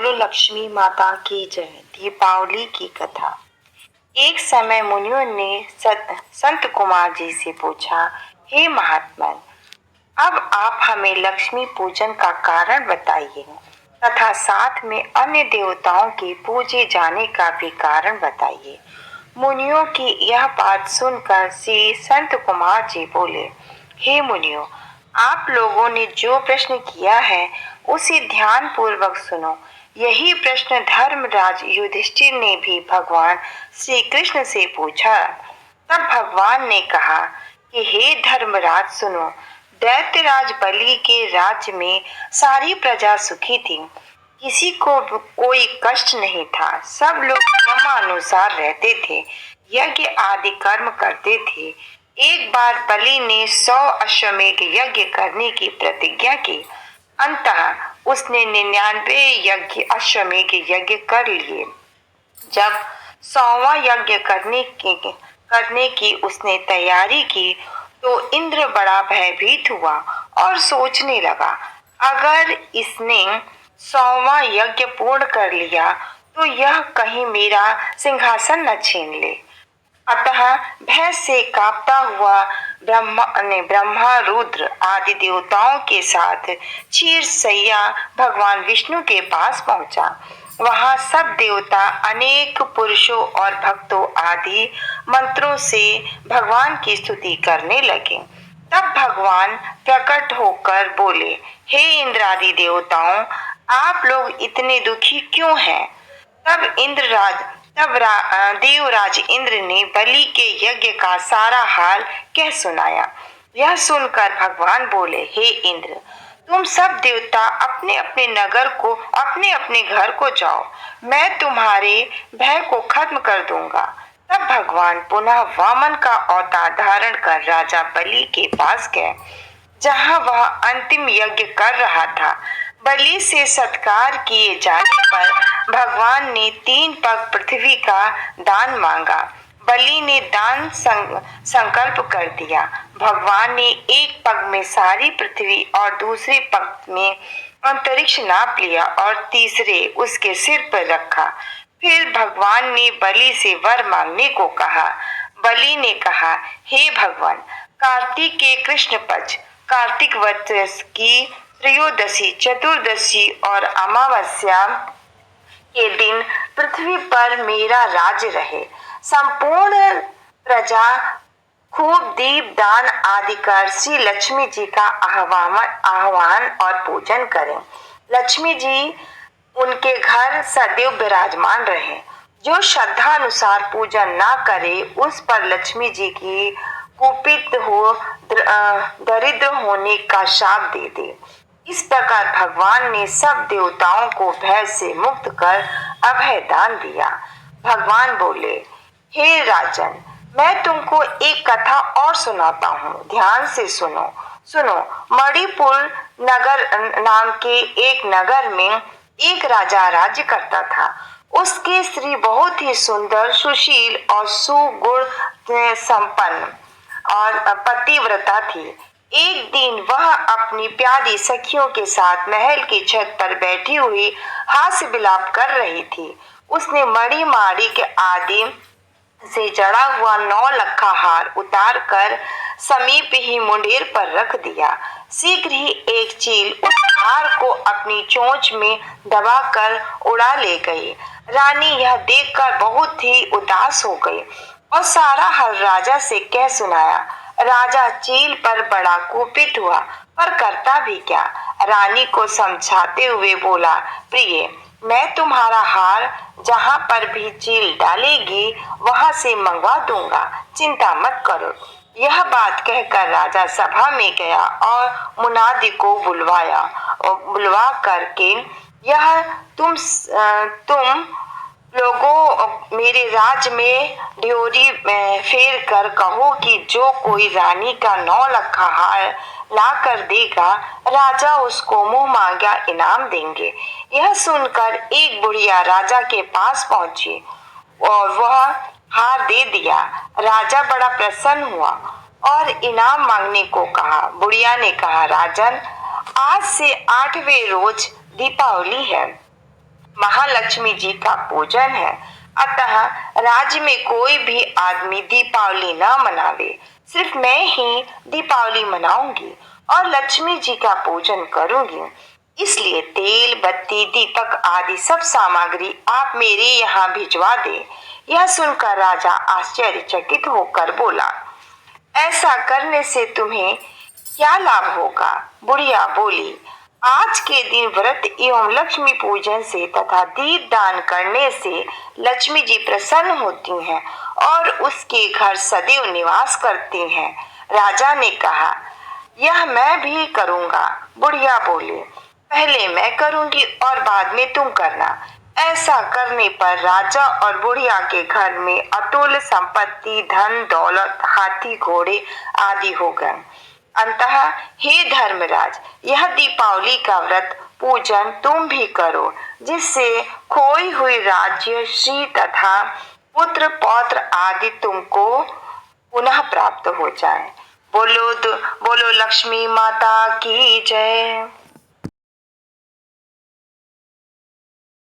बोलो लक्ष्मी माता की जय। दीपावली की कथा। एक समय मुनियों ने संत कुमार जी से पूछा, हे महात्मन, अब आप हमें लक्ष्मी पूजन का कारण बताइए तथा साथ में अन्य देवताओं के पूजे जाने का भी कारण बताइए। मुनियों की यह बात सुनकर श्री संत कुमार जी बोले, हे मुनियों, आप लोगों ने जो प्रश्न किया है उसे ध्यान पूर्वक सुनो। यही प्रश्न धर्मराज युधिष्ठिर ने भी भगवान श्री कृष्ण से पूछा। तब भगवान ने कहा कि हे धर्मराज सुनो, दैत्यराज बलि के राज्य में सारी प्रजा सुखी थी, किसी को कोई कष्ट नहीं था, सब लोग नियमानुसार रहते थे, यज्ञ आदि कर्म करते थे। एक बार बलि ने 100 अश्वमेध यज्ञ करने की प्रतिज्ञा की। अंततः उसने 99 यज्ञ अश्वमेध यज्ञ कर लिए। जब 100वां यज्ञ करने की उसने तैयारी की तो इंद्र बड़ा भयभीत हुआ और सोचने लगा, अगर इसने 100वां यज्ञ पूर्ण कर लिया तो यह कहीं मेरा सिंहासन न छीन ले। अतः भय से कांपता हुआ ब्रह्मा रुद्र आदि देवताओं के साथ क्षीरसैया भगवान विष्णु के पास पहुंचा। वहां सब देवता अनेक पुरुषों और भक्तों आदि मंत्रों से भगवान की स्तुति करने लगे। तब भगवान प्रकट होकर बोले, हे इंद्रादि देवताओं, आप लोग इतने दुखी क्यों हैं? देवराज इंद्र ने बलि के यज्ञ का सारा हाल कह सुनाया। यह सुनकर भगवान बोले, हे इंद्र, तुम सब देवता अपने अपने घर को जाओ, मैं तुम्हारे भय को खत्म कर दूंगा। तब भगवान पुनः वामन का अवतार धारण कर राजा बलि के पास गए, जहां वह अंतिम यज्ञ कर रहा था। बलि से सत्कार किए जाने पर भगवान ने 3 पग पृथ्वी का दान मांगा। बलि ने दान संकल्प कर दिया। भगवान ने एक पग में सारी पृथ्वी और दूसरे पग में अंतरिक्ष नाप लिया और तीसरे उसके सिर पर रखा। फिर भगवान ने बलि से वर मांगने को कहा। बलि ने कहा, हे भगवान, कार्तिक के कृष्ण पक्ष कार्तिक वर्ष की त्रयोदशी, चतुर्दशी और अमावस्या के दिन पृथ्वी पर मेरा राज्य रहे। संपूर्ण प्रजा खूब दीप दान आदि कर श्री लक्ष्मी जी का आह्वान और पूजन करें। लक्ष्मी जी उनके घर सदैव विराजमान रहे। जो श्रद्धा अनुसार पूजन ना करे उस पर लक्ष्मी जी की कुपित हो दरिद्र होने का शाप दे दे। इस प्रकार भगवान ने सब देवताओं को भय से मुक्त कर अभय दान दिया। भगवान बोले, हे राजन, मैं तुमको एक कथा और सुनाता हूँ, ध्यान से सुनो। मणिपुर नगर नाम के एक नगर में एक राजा राज्य करता था। उसकी स्त्री बहुत ही सुंदर, सुशील और सुगुण संपन्न और पतिव्रता थी। एक दिन वह अपनी प्यारी सखियों के साथ महल की छत पर बैठी हुई हास्य विलाप कर रही थी। उसने मणि माणिक आदि से जड़ा हुआ 9 लखा हार उतार कर समीप ही मुंडेर पर रख दिया। शीघ्र ही एक चील उस हार को अपनी चोंच में दबाकर उड़ा ले गई। रानी यह देखकर बहुत ही उदास हो गई और सारा हाल राजा से कह सुनाया। राजा चील पर बड़ा कुपित हुआ, पर करता भी क्या। रानी को समझाते हुए बोला, प्रिय, मैं तुम्हारा हार जहां पर भी चील डालेगी वहां से मंगवा दूंगा, चिंता मत करो। यह बात कहकर राजा सभा में गया और मुनादी को बुलवा करके, यह तुम लोगों मेरे राज्य में ड्योरी फेर कर कहो कि जो कोई रानी का 9 लखा हार ला कर देगा, राजा उसको मुंह मांगा इनाम देंगे। यह सुनकर एक बुढ़िया राजा के पास पहुंची और वह हार दे दिया। राजा बड़ा प्रसन्न हुआ और इनाम मांगने को कहा। बुढ़िया ने कहा, राजन, आज से 8वें रोज दीपावली है। महालक्ष्मी जी का पूजन है। अतः राज्य में कोई भी आदमी दीपावली न मनावे, सिर्फ मैं ही दीपावली मनाऊंगी और लक्ष्मी जी का पूजन करूंगी। इसलिए तेल, बत्ती, दीपक आदि सब सामग्री आप मेरे यहाँ भिजवा दे। यह सुनकर राजा आश्चर्यचकित होकर बोला, ऐसा करने से तुम्हें क्या लाभ होगा? बुढ़िया बोली, आज के दिन व्रत एवं लक्ष्मी पूजन से तथा दीप दान करने से लक्ष्मी जी प्रसन्न होती हैं और उसके घर सदैव निवास करती हैं। राजा ने कहा, यह मैं भी करूंगा। बुढ़िया बोले, पहले मैं करूंगी और बाद में तुम करना। ऐसा करने पर राजा और बुढ़िया के घर में अतुल संपत्ति, धन दौलत, हाथी घोड़े आदि हो गए। अंतः हे धर्मराज, यह दीपावली का व्रत पूजन तुम भी करो, जिससे खोई हुई राज्य, श्री तथा पुत्र पौत्र आदि तुमको पुनः प्राप्त हो जाए। बोलो लक्ष्मी माता की जय।